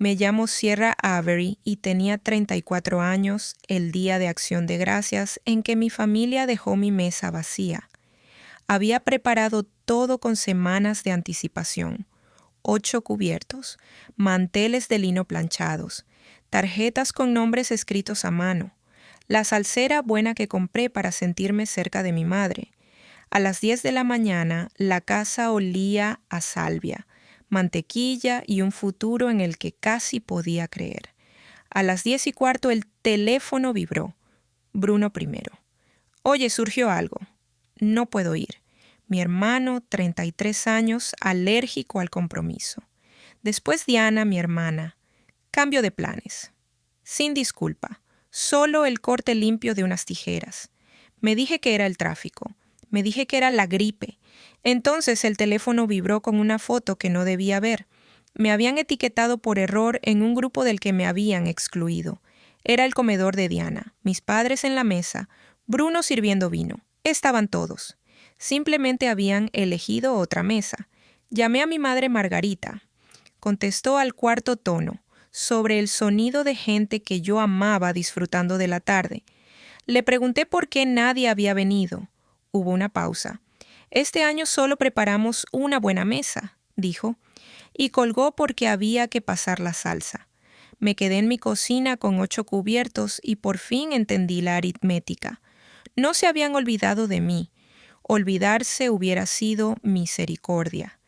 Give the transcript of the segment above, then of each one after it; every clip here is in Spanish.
Me llamo Sierra Avery y tenía 34 años el día de Acción de Gracias en que mi familia dejó mi mesa vacía. Había preparado todo con semanas de anticipación. 8 cubiertos, manteles de lino planchados, tarjetas con nombres escritos a mano, la salsera buena que compré para sentirme cerca de mi madre. A las 10 de la mañana, la casa olía a salvia, mantequilla y un futuro en el que casi podía creer. A las 10:15 el teléfono vibró. Bruno primero. Oye, surgió algo. No puedo ir. Mi hermano, 33 años, alérgico al compromiso. Después Diana, mi hermana. Cambio de planes. Sin disculpa. Solo el corte limpio de unas tijeras. Me dije que era el tráfico. Me dije que era la gripe. Entonces el teléfono vibró con una foto que no debía ver. Me habían etiquetado por error en un grupo del que me habían excluido. Era el comedor de Diana, mis padres en la mesa, Bruno sirviendo vino. Estaban todos. Simplemente habían elegido otra mesa. Llamé a mi madre Margarita. Contestó al cuarto tono, sobre el sonido de gente que yo amaba disfrutando de la tarde. Le pregunté por qué nadie había venido. Hubo una pausa. Este año solo preparamos una buena mesa, dijo, y colgó porque había que pasar la salsa. Me quedé en mi cocina con 8 cubiertos y por fin entendí la aritmética. No se habían olvidado de mí. Olvidarse hubiera sido misericordia.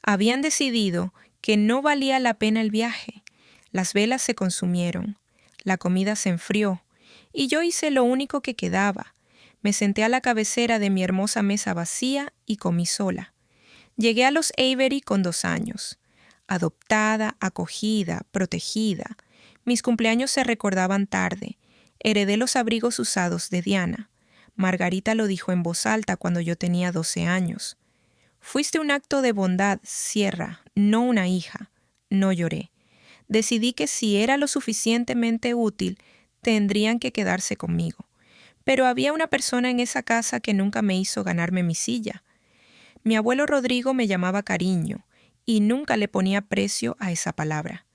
Habían decidido que no valía la pena el viaje. Las velas se consumieron, la comida se enfrió, y yo hice lo único que quedaba. Me senté a la cabecera de mi hermosa mesa vacía y comí sola. Llegué a los Avery con 2 años. Adoptada, acogida, protegida. Mis cumpleaños se recordaban tarde. Heredé los abrigos usados de Diana. Margarita lo dijo en voz alta cuando yo tenía 12 años. Fuiste un acto de bondad, Sierra, no una hija. No lloré. Decidí que si era lo suficientemente útil, tendrían que quedarse conmigo. Pero había una persona en esa casa que nunca me hizo ganarme mi silla. Mi abuelo Rodrigo me llamaba cariño y nunca le ponía precio a esa palabra.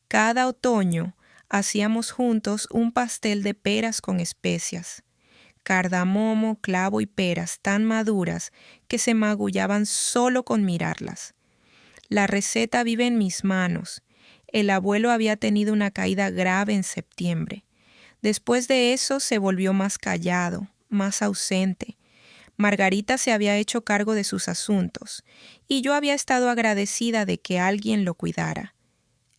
Cada otoño hacíamos juntos un pastel de peras con especias. Cardamomo, clavo y peras tan maduras que se magullaban solo con mirarlas. La receta vive en mis manos. El abuelo había tenido una caída grave en septiembre. Después de eso se volvió más callado, más ausente. Margarita se había hecho cargo de sus asuntos, y yo había estado agradecida de que alguien lo cuidara.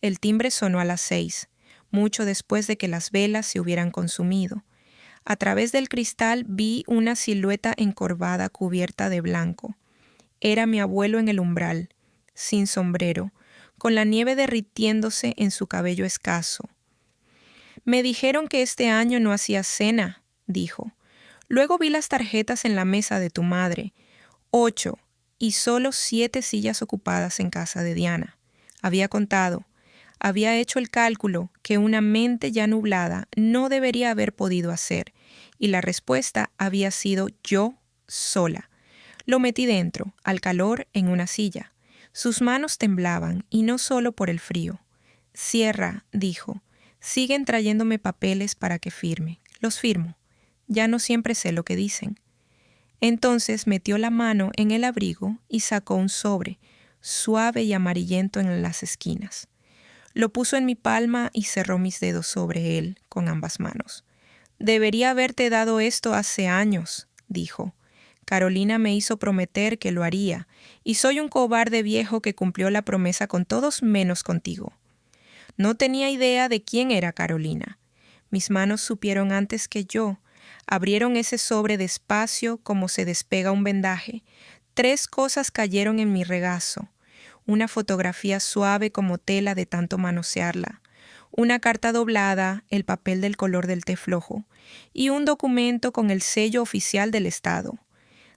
El timbre sonó a las 6, mucho después de que las velas se hubieran consumido. A través del cristal vi una silueta encorvada cubierta de blanco. Era mi abuelo en el umbral, sin sombrero, con la nieve derritiéndose en su cabello escaso. Me dijeron que este año no hacía cena, dijo. Luego vi las tarjetas en la mesa de tu madre. 8, y solo 7 sillas ocupadas en casa de Diana. Había contado. Había hecho el cálculo que una mente ya nublada no debería haber podido hacer, y la respuesta había sido yo sola. Lo metí dentro, al calor, en una silla. Sus manos temblaban, y no solo por el frío. Sierra, dijo, siguen trayéndome papeles para que firme. Los firmo. Ya no siempre sé lo que dicen. Entonces metió la mano en el abrigo y sacó un sobre, suave y amarillento en las esquinas. Lo puso en mi palma y cerró mis dedos sobre él con ambas manos. Debería haberte dado esto hace años, dijo. Carolina me hizo prometer que lo haría, y soy un cobarde viejo que cumplió la promesa con todos menos contigo. No tenía idea de quién era Carolina. Mis manos supieron antes que yo. Abrieron ese sobre despacio como se despega un vendaje. 3 cosas cayeron en mi regazo. Una fotografía suave como tela de tanto manosearla, una carta doblada, el papel del color del té flojo, y un documento con el sello oficial del Estado.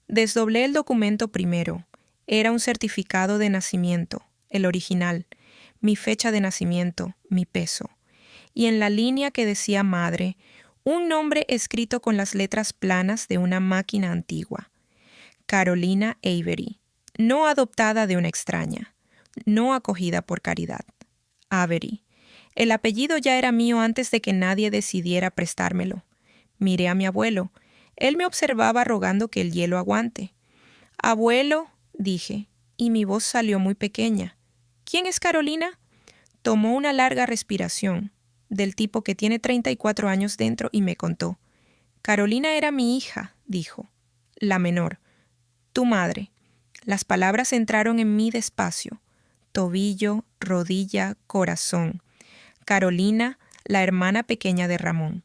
Desdoblé el documento primero. Era un certificado de nacimiento, el original, mi fecha de nacimiento, mi peso. Y en la línea que decía madre, un nombre escrito con las letras planas de una máquina antigua. Carolina Avery, no adoptada de una extraña. No acogida por caridad. Avery. El apellido ya era mío antes de que nadie decidiera prestármelo. Miré a mi abuelo. Él me observaba rogando que el hielo aguante. «Abuelo», dije, y mi voz salió muy pequeña. «¿Quién es Carolina?» Tomó una larga respiración, del tipo que tiene 34 años dentro, y me contó. «Carolina era mi hija», dijo, «la menor. Tu madre». Las palabras entraron en mí despacio. Tobillo, rodilla, corazón. Carolina, la hermana pequeña de Ramón.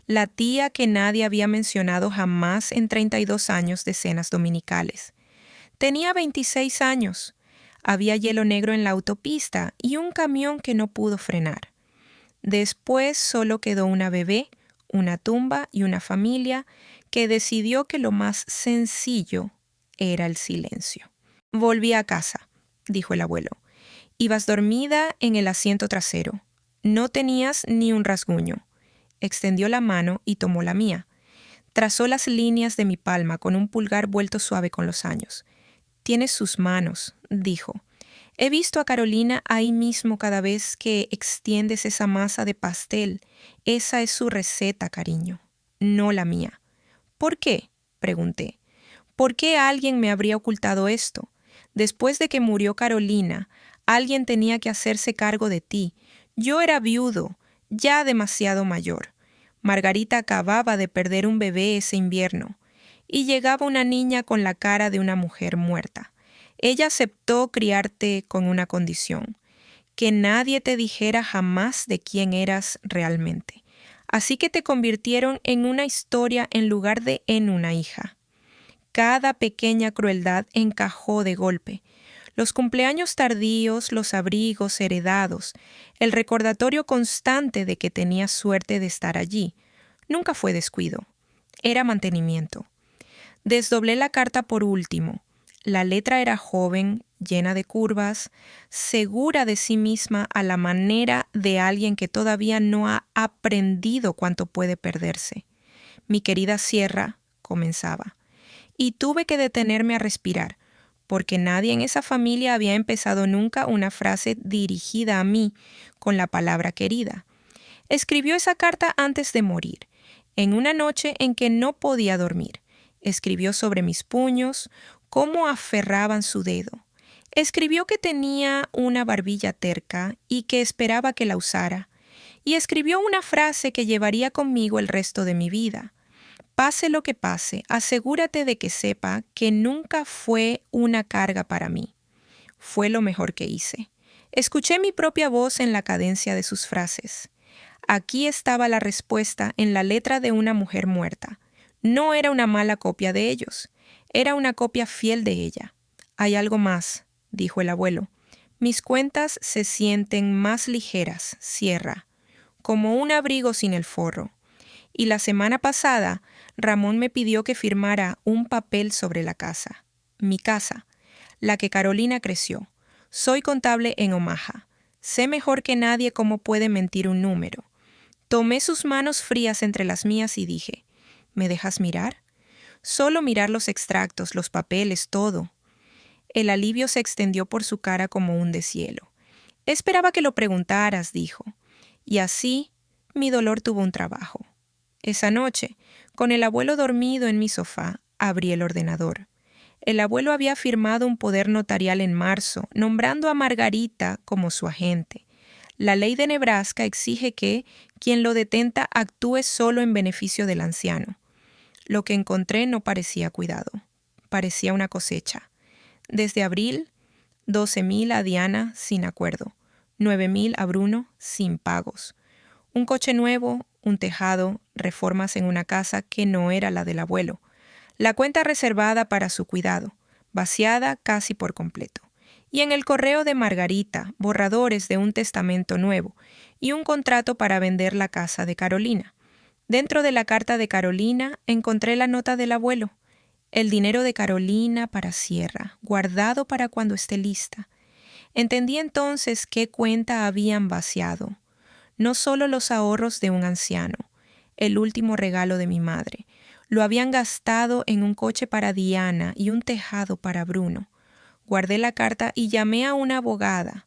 La tía que nadie había mencionado jamás en 32 años de cenas dominicales. Tenía 26 años. Había hielo negro en la autopista y un camión que no pudo frenar. Después solo quedó una bebé, una tumba y una familia que decidió que lo más sencillo era el silencio. «Volví a casa», dijo el abuelo. «Ibas dormida en el asiento trasero. No tenías ni un rasguño». Extendió la mano y tomó la mía. Trazó las líneas de mi palma con un pulgar vuelto suave con los años. «Tienes sus manos», dijo. «He visto a Carolina ahí mismo cada vez que extiendes esa masa de pastel. Esa es su receta, cariño, no la mía». «¿Por qué?», pregunté. «¿Por qué alguien me habría ocultado esto? Después de que murió Carolina, alguien tenía que hacerse cargo de ti. Yo era viudo, ya demasiado mayor. Margarita acababa de perder un bebé ese invierno. Y llegaba una niña con la cara de una mujer muerta. Ella aceptó criarte con una condición: que nadie te dijera jamás de quién eras realmente. Así que te convirtieron en una historia en lugar de en una hija. Cada pequeña crueldad encajó de golpe. Los cumpleaños tardíos, los abrigos heredados, el recordatorio constante de que tenías suerte de estar allí. Nunca fue descuido. Era mantenimiento. Desdoblé la carta por último. La letra era joven, llena de curvas, segura de sí misma a la manera de alguien que todavía no ha aprendido cuánto puede perderse. «Mi querida Sierra», comenzaba. Y tuve que detenerme a respirar, porque nadie en esa familia había empezado nunca una frase dirigida a mí con la palabra querida. Escribió esa carta antes de morir, en una noche en que no podía dormir. Escribió sobre mis puños, cómo aferraban su dedo. Escribió que tenía una barbilla terca y que esperaba que la usara. Y escribió una frase que llevaría conmigo el resto de mi vida. «Pase lo que pase, asegúrate de que sepa que nunca fue una carga para mí». Fue lo mejor que hice. Escuché mi propia voz en la cadencia de sus frases. Aquí estaba la respuesta en la letra de una mujer muerta. No era una mala copia de ellos. Era una copia fiel de ella. «Hay algo más», dijo el abuelo. «Mis cuentas se sienten más ligeras, Sierra, como un abrigo sin el forro. Y la semana pasada, Ramón me pidió que firmara un papel sobre la casa. Mi casa, la que Carolina creció. Soy contable en Omaha. Sé mejor que nadie cómo puede mentir un número». Tomé sus manos frías entre las mías y dije: «¿Me dejas mirar?». Solo mirar los extractos, los papeles, todo. El alivio se extendió por su cara como un deshielo. «Esperaba que lo preguntaras», dijo. Y así mi dolor tuvo un trabajo. Esa noche, con el abuelo dormido en mi sofá, abrí el ordenador. El abuelo había firmado un poder notarial en marzo, nombrando a Margarita como su agente. La ley de Nebraska exige que quien lo detenta actúe solo en beneficio del anciano. Lo que encontré no parecía cuidado. Parecía una cosecha. Desde abril, 12,000 a Diana sin acuerdo, 9,000 a Bruno sin pagos. Un coche nuevo, un tejado, reformas en una casa que no era la del abuelo. La cuenta reservada para su cuidado, vaciada casi por completo. Y en el correo de Margarita, borradores de un testamento nuevo y un contrato para vender la casa de Carolina. Dentro de la carta de Carolina encontré la nota del abuelo. El dinero de Carolina para Sierra, guardado para cuando esté lista. Entendí entonces qué cuenta habían vaciado. No solo los ahorros de un anciano, el último regalo de mi madre. Lo habían gastado en un coche para Diana y un tejado para Bruno. Guardé la carta y llamé a una abogada,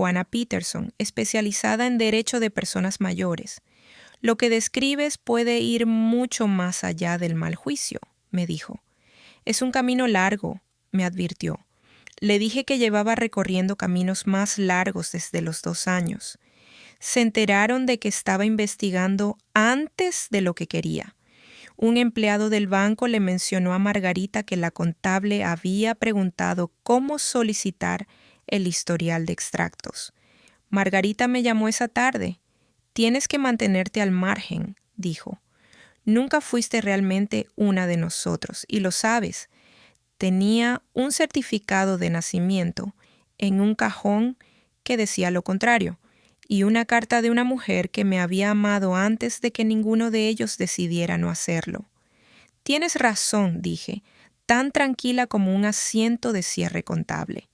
Juana Peterson, especializada en derecho de personas mayores. Lo que describes puede ir mucho más allá del mal juicio, me dijo. Es un camino largo, me advirtió. Le dije que llevaba recorriendo caminos más largos desde los 2 años. Se enteraron de que estaba investigando antes de lo que quería. Un empleado del banco le mencionó a Margarita que la contable había preguntado cómo solicitar el historial de extractos. Margarita me llamó esa tarde. Tienes que mantenerte al margen, dijo. Nunca fuiste realmente una de nosotros, y lo sabes. Tenía un certificado de nacimiento en un cajón que decía lo contrario, y una carta de una mujer que me había amado antes de que ninguno de ellos decidiera no hacerlo. Tienes razón, dije, tan tranquila como un asiento de cierre contable.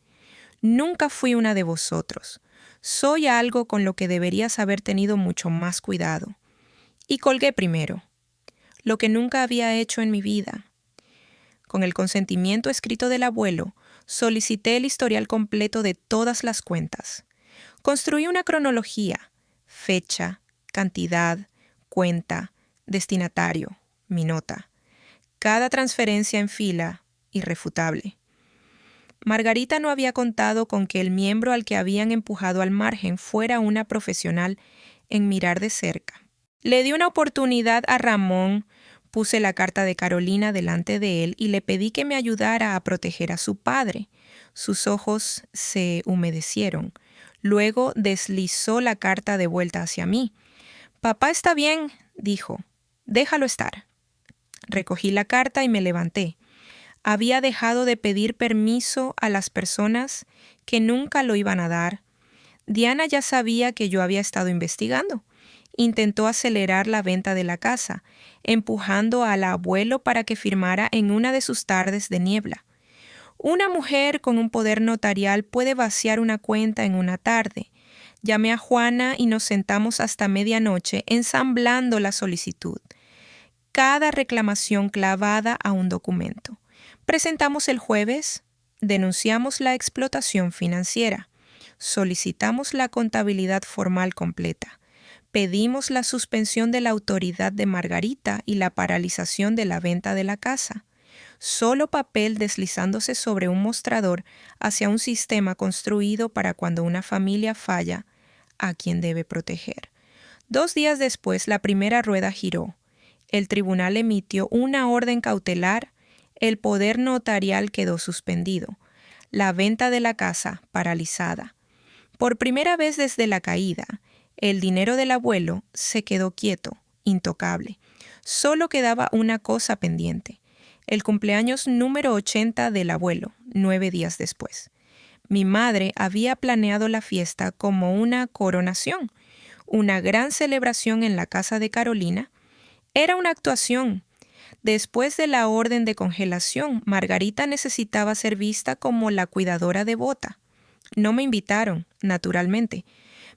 Nunca fui una de vosotros. Soy algo con lo que deberías haber tenido mucho más cuidado. Y colgué primero, lo que nunca había hecho en mi vida. Con el consentimiento escrito del abuelo, solicité el historial completo de todas las cuentas. Construí una cronología: fecha, cantidad, cuenta, destinatario, mi nota. Cada transferencia en fila, irrefutable. Margarita no había contado con que el miembro al que habían empujado al margen fuera una profesional en mirar de cerca. Le di una oportunidad a Ramón, puse la carta de Carolina delante de él y le pedí que me ayudara a proteger a su padre. Sus ojos se humedecieron. Luego deslizó la carta de vuelta hacia mí. «Papá está bien», dijo. «Déjalo estar». Recogí la carta y me levanté. Había dejado de pedir permiso a las personas que nunca lo iban a dar. Diana ya sabía que yo había estado investigando. Intentó acelerar la venta de la casa, empujando al abuelo para que firmara en una de sus tardes de niebla. Una mujer con un poder notarial puede vaciar una cuenta en una tarde. Llamé a Juana y nos sentamos hasta medianoche ensamblando la solicitud. Cada reclamación clavada a un documento. Presentamos el jueves, denunciamos la explotación financiera, solicitamos la contabilidad formal completa, pedimos la suspensión de la autoridad de Margarita y la paralización de la venta de la casa. Solo papel deslizándose sobre un mostrador hacia un sistema construido para cuando una familia falla a quien debe proteger. 2 días después, la primera rueda giró. El tribunal emitió una orden cautelar. El poder notarial quedó suspendido. La venta de la casa paralizada. Por primera vez desde la caída, el dinero del abuelo se quedó quieto, intocable. Solo quedaba una cosa pendiente: el cumpleaños número 80 del abuelo, 9 días después. Mi madre había planeado la fiesta como una coronación, una gran celebración en la casa de Carolina. Era una actuación. Después de la orden de congelación, Margarita necesitaba ser vista como la cuidadora devota. No me invitaron, naturalmente,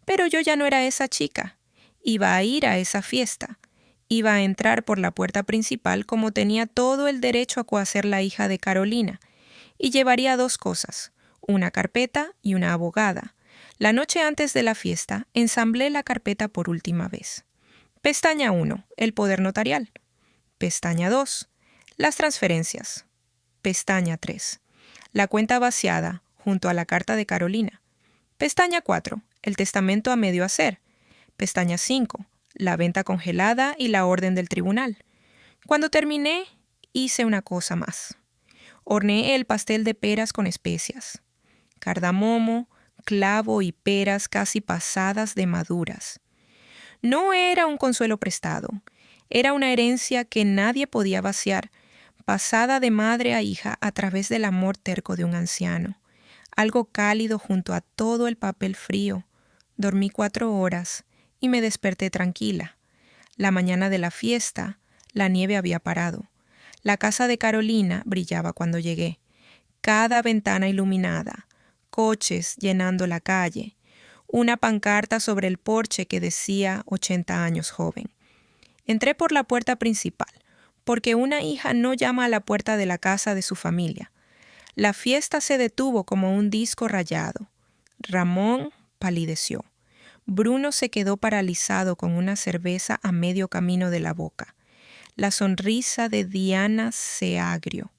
pero yo ya no era esa chica. Iba a ir a esa fiesta. Iba a entrar por la puerta principal como tenía todo el derecho a cohacer la hija de Carolina. Y llevaría 2 cosas, una carpeta y una abogada. La noche antes de la fiesta, ensamblé la carpeta por última vez. Pestaña 1, el poder notarial. Pestaña 2, las transferencias. Pestaña 3, la cuenta vaciada junto a la carta de Carolina. Pestaña 4, el testamento a medio hacer. Pestaña 5, la venta congelada y la orden del tribunal. Cuando terminé, hice una cosa más. Horneé el pastel de peras con especias. Cardamomo, clavo y peras casi pasadas de maduras. No era un consuelo prestado. Era una herencia que nadie podía vaciar, pasada de madre a hija a través del amor terco de un anciano. Algo cálido junto a todo el papel frío. Dormí 4 horas y me desperté tranquila. La mañana de la fiesta, la nieve había parado. La casa de Carolina brillaba cuando llegué. Cada ventana iluminada, coches llenando la calle, una pancarta sobre el porche que decía 80 años joven. Entré por la puerta principal, porque una hija no llama a la puerta de la casa de su familia. La fiesta se detuvo como un disco rayado. Ramón, palideció. Bruno se quedó paralizado con una cerveza a medio camino de la boca. La sonrisa de Diana se agrió.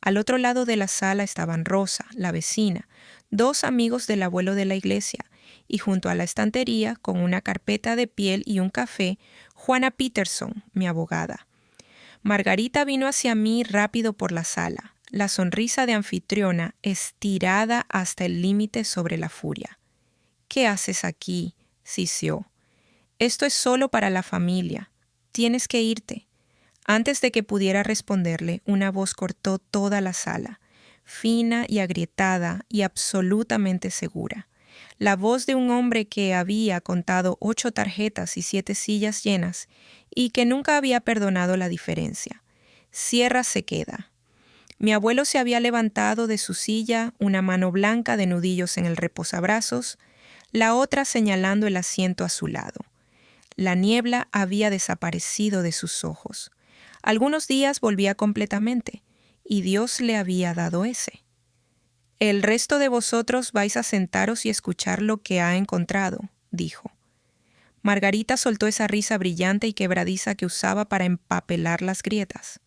Al otro lado de la sala estaban Rosa, la vecina, 2 amigos del abuelo de la iglesia, y junto a la estantería, con una carpeta de piel y un café, Juana Peterson, mi abogada. Margarita vino hacia mí rápido por la sala, la sonrisa de anfitriona estirada hasta el límite sobre la furia. «¿Qué haces aquí?», sisió. «Esto es solo para la familia. Tienes que irte». Antes de que pudiera responderle, una voz cortó toda la sala, fina y agrietada y absolutamente segura. La voz de un hombre que había contado 8 tarjetas y 7 sillas llenas y que nunca había perdonado la diferencia. «Cierra se queda». Mi abuelo se había levantado de su silla, una mano blanca de nudillos en el reposabrazos, la otra señalando el asiento a su lado. La niebla había desaparecido de sus ojos. Algunos días volvía completamente, y Dios le había dado ese. «El resto de vosotros vais a sentaros y escuchar lo que ha encontrado», dijo. Margarita soltó esa risa brillante y quebradiza que usaba para empapelar las grietas.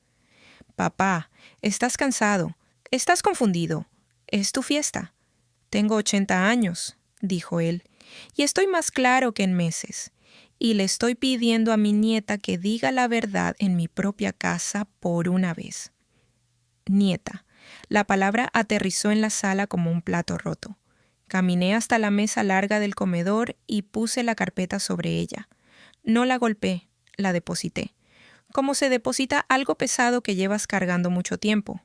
«Papá, estás cansado, estás confundido. Es tu fiesta». «Tengo 80 años», dijo él, «y estoy más claro que en meses. Y le estoy pidiendo a mi nieta que diga la verdad en mi propia casa por una vez». Nieta. La palabra aterrizó en la sala como un plato roto. Caminé hasta la mesa larga del comedor y puse la carpeta sobre ella. No la golpeé, la deposité. Como se deposita algo pesado que llevas cargando mucho tiempo.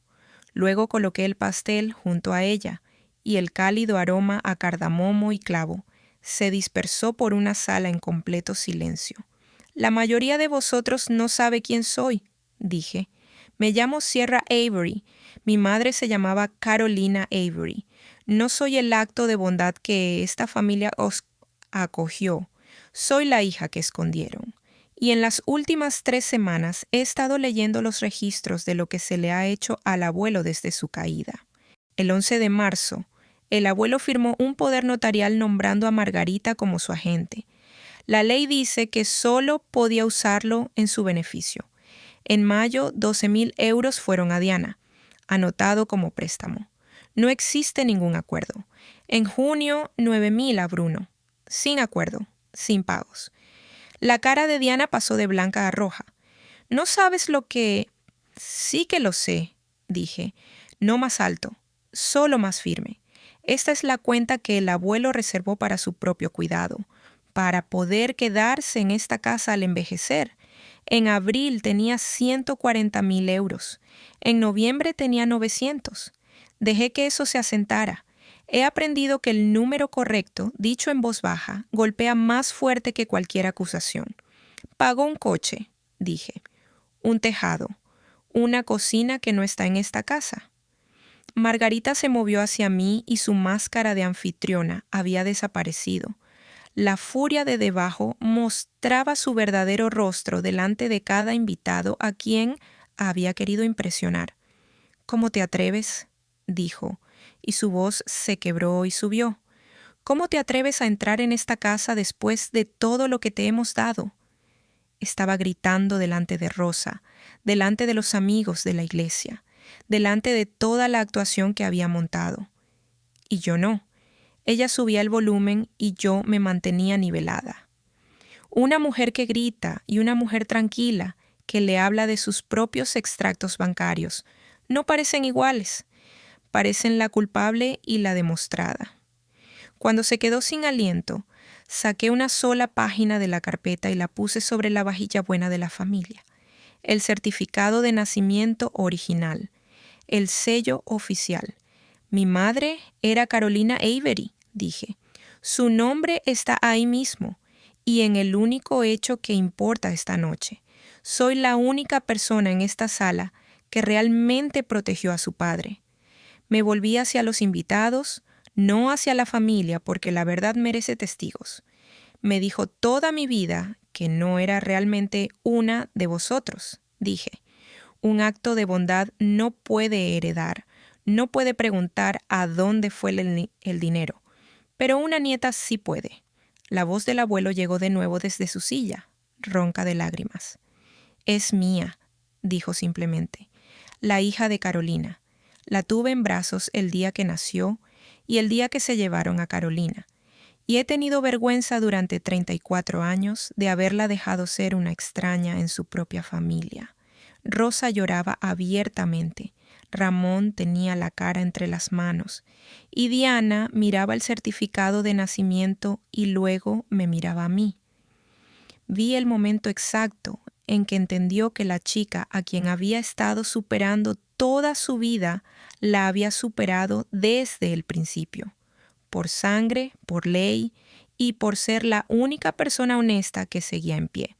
Luego coloqué el pastel junto a ella y el cálido aroma a cardamomo y clavo se dispersó por una sala en completo silencio. «La mayoría de vosotros no sabe quién soy», dije. «Me llamo Sierra Avery. Mi madre se llamaba Carolina Avery. No soy el acto de bondad que esta familia os acogió. Soy la hija que escondieron. Y en las últimas 3 semanas he estado leyendo los registros de lo que se le ha hecho al abuelo desde su caída. El 11 de marzo, el abuelo firmó un poder notarial nombrando a Margarita como su agente. La ley dice que solo podía usarlo en su beneficio. En mayo, 12,000 euros fueron a Diana, anotado como préstamo. No existe ningún acuerdo. En junio, 9,000 a Bruno, sin acuerdo, sin pagos. La cara de Diana pasó de blanca a roja. «¿No sabes lo que...?» «Sí que lo sé», dije. «No más alto, solo más firme. Esta es la cuenta que el abuelo reservó para su propio cuidado, para poder quedarse en esta casa al envejecer. En abril tenía 140,000 euros. En noviembre tenía 900. Dejé que eso se asentara. He aprendido que el número correcto, dicho en voz baja, golpea más fuerte que cualquier acusación. Pagó un coche», dije, «un tejado, una cocina que no está en esta casa». Margarita se movió hacia mí y su máscara de anfitriona había desaparecido. La furia de debajo mostraba su verdadero rostro delante de cada invitado a quien había querido impresionar. «¿Cómo te atreves?», dijo, y su voz se quebró y subió. «¿Cómo te atreves a entrar en esta casa después de todo lo que te hemos dado?». Estaba gritando delante de Rosa, delante de los amigos de la iglesia, delante de toda la actuación que había montado. Y yo no. Ella subía el volumen y yo me mantenía nivelada. Una mujer que grita y una mujer tranquila que le habla de sus propios extractos bancarios no parecen iguales. Parecen la culpable y la demostrada. Cuando se quedó sin aliento, saqué una sola página de la carpeta y la puse sobre la vajilla buena de la familia. El certificado de nacimiento original. El sello oficial. «Mi madre era Carolina Avery», dije. «Su nombre está ahí mismo y en el único hecho que importa esta noche. Soy la única persona en esta sala que realmente protegió a su padre». Me volví hacia los invitados, no hacia la familia, porque la verdad merece testigos. Me dijo toda mi vida que no era realmente una de vosotros, dije. Un acto de bondad no puede heredar, no puede preguntar a dónde fue el dinero, pero una nieta sí puede. La voz del abuelo llegó de nuevo desde su silla, ronca de lágrimas. Es mía, dijo simplemente, la hija de Carolina. La tuve en brazos el día que nació y el día que se llevaron a Carolina. Y he tenido vergüenza durante 34 años de haberla dejado ser una extraña en su propia familia. Rosa lloraba abiertamente. Ramón tenía la cara entre las manos y Diana miraba el certificado de nacimiento y luego me miraba a mí. Vi el momento exacto en que entendió que la chica a quien había estado superando toda su vida la había superado desde el principio, por sangre, por ley y por ser la única persona honesta que seguía en pie.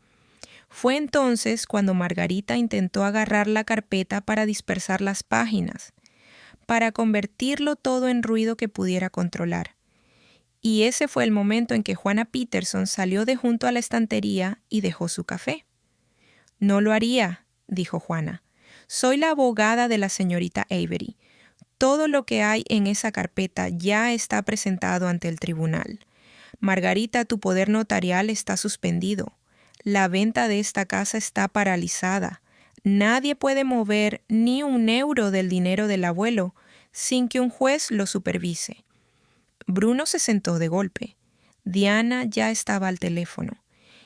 Fue entonces cuando Margarita intentó agarrar la carpeta para dispersar las páginas, para convertirlo todo en ruido que pudiera controlar. Y ese fue el momento en que Juana Peterson salió de junto a la estantería y dejó su café. No lo haría, dijo Juana. Soy la abogada de la señorita Avery. Todo lo que hay en esa carpeta ya está presentado ante el tribunal. Margarita, tu poder notarial está suspendido. La venta de esta casa está paralizada. Nadie puede mover ni un euro del dinero del abuelo sin que un juez lo supervise. Bruno se sentó de golpe. Diana ya estaba al teléfono.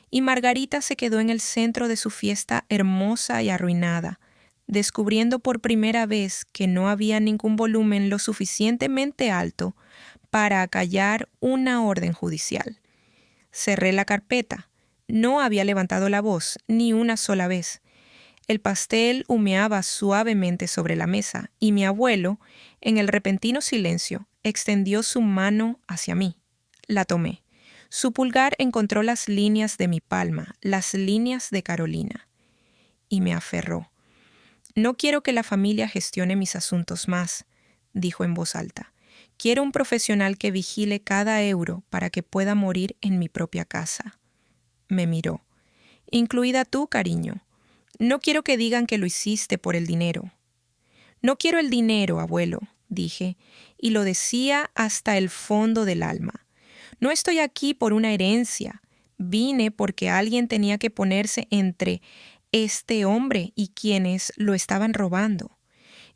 Y Margarita se quedó en el centro de su fiesta hermosa y arruinada, descubriendo por primera vez que no había ningún volumen lo suficientemente alto para acallar una orden judicial. Cerré la carpeta. No había levantado la voz ni una sola vez. El pastel humeaba suavemente sobre la mesa y mi abuelo, en el repentino silencio, extendió su mano hacia mí. La tomé. Su pulgar encontró las líneas de mi palma, las líneas de Carolina. Y me aferró. No quiero que la familia gestione mis asuntos más, dijo en voz alta. Quiero un profesional que vigile cada euro para que pueda morir en mi propia casa. Me miró. Incluida tú, cariño. No quiero que digan que lo hiciste por el dinero. No quiero el dinero, abuelo, dije, y lo decía hasta el fondo del alma. No estoy aquí por una herencia. Vine porque alguien tenía que ponerse entre este hombre y quienes lo estaban robando.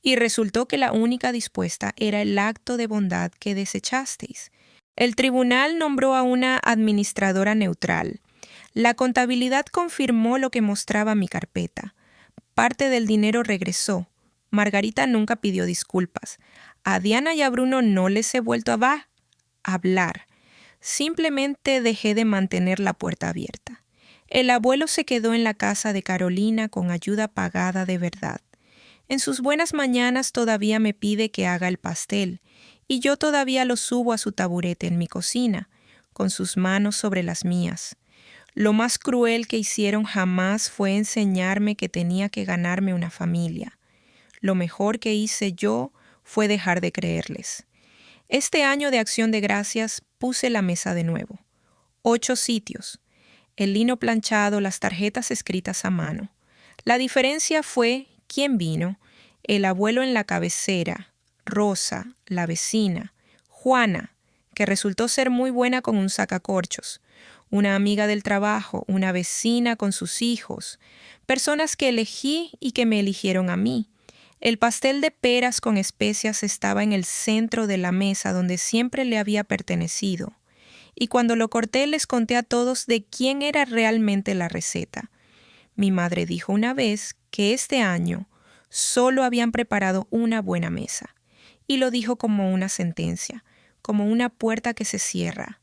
Y resultó que la única dispuesta era el acto de bondad que desechasteis. El tribunal nombró a una administradora neutral. La contabilidad confirmó lo que mostraba mi carpeta. Parte del dinero regresó. Margarita nunca pidió disculpas. A Diana y a Bruno no les he vuelto a hablar. Simplemente dejé de mantener la puerta abierta. El abuelo se quedó en la casa de Carolina con ayuda pagada de verdad. En sus buenas mañanas todavía me pide que haga el pastel, y yo todavía lo subo a su taburete en mi cocina, con sus manos sobre las mías. Lo más cruel que hicieron jamás fue enseñarme que tenía que ganarme una familia. Lo mejor que hice yo fue dejar de creerles. Este año de Acción de Gracias puse la mesa de nuevo. 8 sitios. El lino planchado, las tarjetas escritas a mano. La diferencia fue quién vino. El abuelo en la cabecera, Rosa, la vecina, Juana, que resultó ser muy buena con un sacacorchos, una amiga del trabajo, una vecina con sus hijos, personas que elegí y que me eligieron a mí. El pastel de peras con especias estaba en el centro de la mesa donde siempre le había pertenecido. Y cuando lo corté les conté a todos de quién era realmente la receta. Mi madre dijo una vez que este año solo habían preparado una buena mesa. Y lo dijo como una sentencia, como una puerta que se cierra.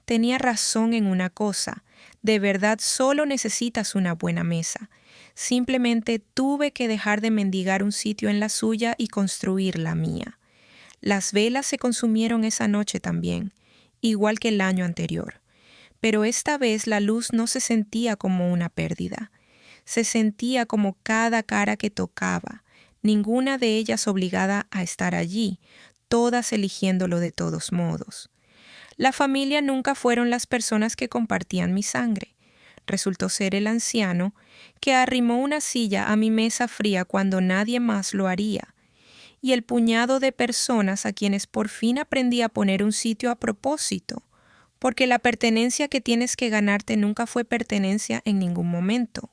Tenía razón en una cosa. De verdad solo necesitas una buena mesa. Simplemente tuve que dejar de mendigar un sitio en la suya y construir la mía. Las velas se consumieron esa noche también, igual que el año anterior. Pero esta vez la luz no se sentía como una pérdida. Se sentía como cada cara que tocaba, ninguna de ellas obligada a estar allí, todas eligiéndolo de todos modos. La familia nunca fueron las personas que compartían mi sangre. Resultó ser el anciano que arrimó una silla a mi mesa fría cuando nadie más lo haría. y el puñado de personas a quienes por fin aprendí a poner un sitio a propósito, porque la pertenencia que tienes que ganarte nunca fue pertenencia en ningún momento.